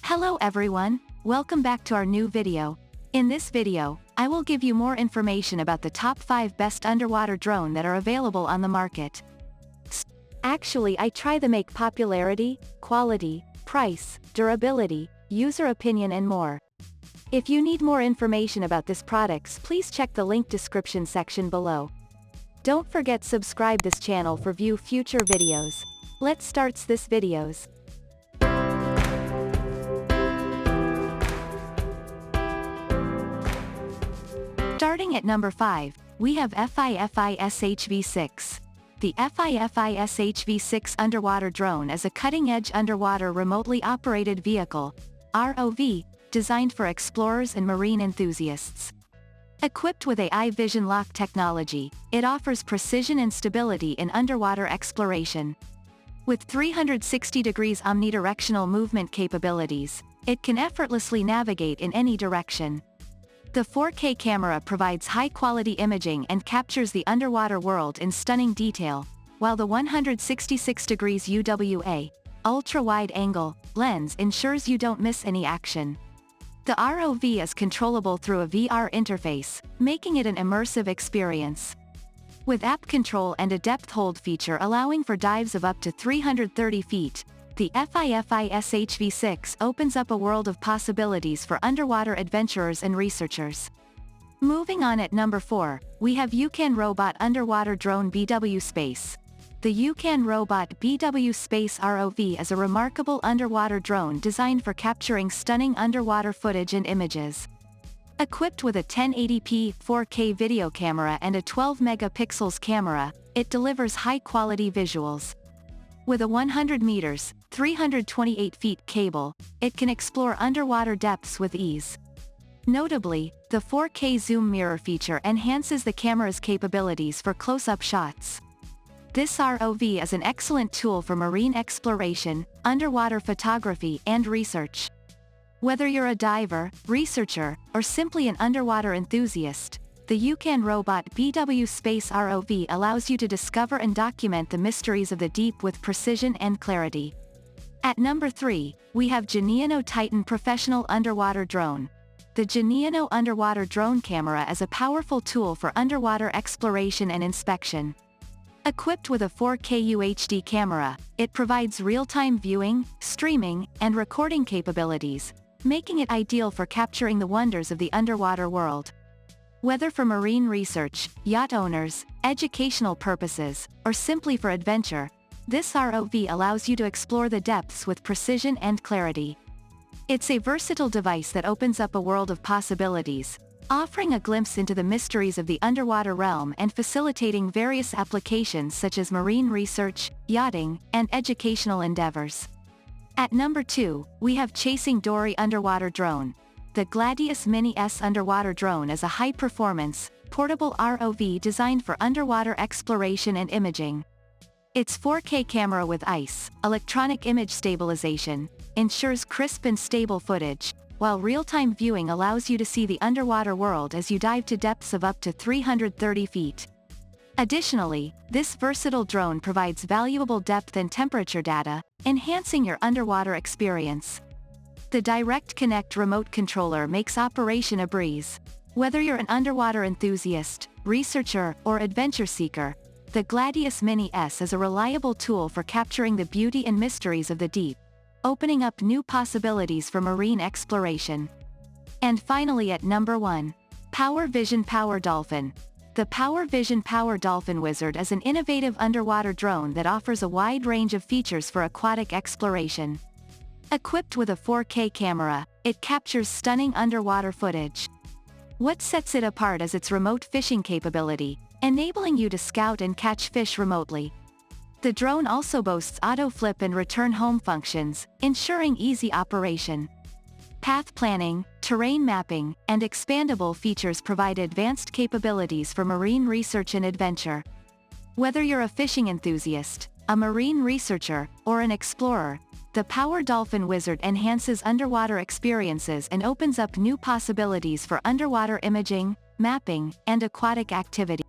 Hello everyone, welcome back to our new video. In this video, I will give you more information about the top 5 best underwater drone that are available on the market. Actually, I try to make popularity, quality, price, durability, user opinion and more. If you need more information about these products, please check the link description section below. Don't forget subscribe this channel for view future videos. Let's start this videos. Starting at number 5, we have FiFi SV6. The FiFi SV6 underwater drone is a cutting-edge underwater remotely operated vehicle, ROV, designed for explorers and marine enthusiasts. Equipped with AI vision lock technology, it offers precision and stability in underwater exploration. With 360 degrees omnidirectional movement capabilities, it can effortlessly navigate in any direction. The 4K camera provides high-quality imaging and captures the underwater world in stunning detail, while the 166 degrees UWA, ultra-wide-angle, lens ensures you don't miss any action. The ROV is controllable through a VR interface, making it an immersive experience. With app control and a depth hold feature allowing for dives of up to 330 feet, the FiFi SV6 opens up a world of possibilities for underwater adventurers and researchers. Moving on at number 4, we have Ukan Robot Underwater Drone BW Space. The Ukan Robot BW Space ROV is a remarkable underwater drone designed for capturing stunning underwater footage and images. Equipped with a 1080p 4K video camera and a 12 megapixels camera, it delivers high-quality visuals. With a 100 meters, 328 feet cable, it can explore underwater depths with ease. Notably, the 4K zoom mirror feature enhances the camera's capabilities for close-up shots. This ROV is an excellent tool for marine exploration, underwater photography and research. Whether you're a diver, researcher, or simply an underwater enthusiast, the Ukan Robot BW Space ROV allows you to discover and document the mysteries of the deep with precision and clarity. At number 3, we have Gano Titan Professional Underwater Drone. The Gano Underwater Drone Camera is a powerful tool for underwater exploration and inspection. Equipped with a 4K UHD camera, it provides real-time viewing, streaming, and recording capabilities, making it ideal for capturing the wonders of the underwater world. Whether for marine research, yacht owners, educational purposes, or simply for adventure, this ROV allows you to explore the depths with precision and clarity. It's a versatile device that opens up a world of possibilities, offering a glimpse into the mysteries of the underwater realm and facilitating various applications such as marine research, yachting, and educational endeavors. At number 2, we have Chasing Dory Underwater Drone. The Gladius Mini S underwater drone is a high-performance, portable ROV designed for underwater exploration and imaging. Its 4K camera with ICE, electronic image stabilization, ensures crisp and stable footage, while real-time viewing allows you to see the underwater world as you dive to depths of up to 330 feet. Additionally, this versatile drone provides valuable depth and temperature data, enhancing your underwater experience. The Direct Connect remote controller makes operation a breeze. Whether you're an underwater enthusiast, researcher, or adventure seeker, the Gladius Mini S is a reliable tool for capturing the beauty and mysteries of the deep, opening up new possibilities for marine exploration. And finally at number 1, Power Vision Power Dolphin. The Power Vision Power Dolphin Wizard is an innovative underwater drone that offers a wide range of features for aquatic exploration. Equipped with a 4K camera, it captures stunning underwater footage. What sets it apart is its remote fishing capability, enabling you to scout and catch fish remotely. The drone also boasts auto flip and return home functions, ensuring easy operation. Path planning, terrain mapping, and expandable features provide advanced capabilities for marine research and adventure. Whether you're a fishing enthusiast, a marine researcher, or an explorer, the Power Dolphin Wizard enhances underwater experiences and opens up new possibilities for underwater imaging, mapping, and aquatic activity.